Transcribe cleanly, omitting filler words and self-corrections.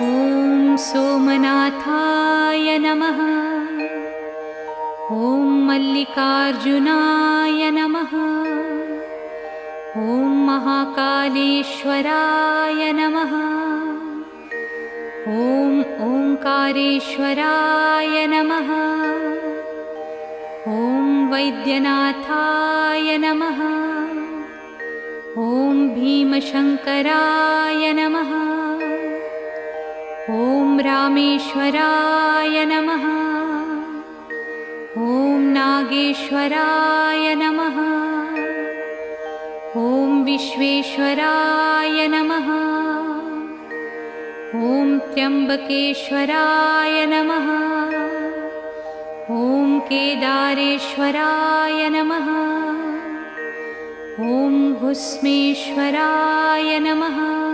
ॐ सोमनाथाय नमः। ॐ मल्लिकार्जुनाय नमः। ॐ महाकालेश्वराय नमः। ॐ ओंकारेश्वराय नमः। ॐ वैद्यनाथाय नमः। ॐ भीमशङ्कराय नमः। ॐ रामेश्वराय नमः। ॐ नागेश्वराय नमः। ॐ विश्वेश्वराय नमः। ॐ त्र्यम्बकेश्वराय नमः। ॐ केदारेश्वराय नमः। ॐ भुस्मेश्वराय नमः।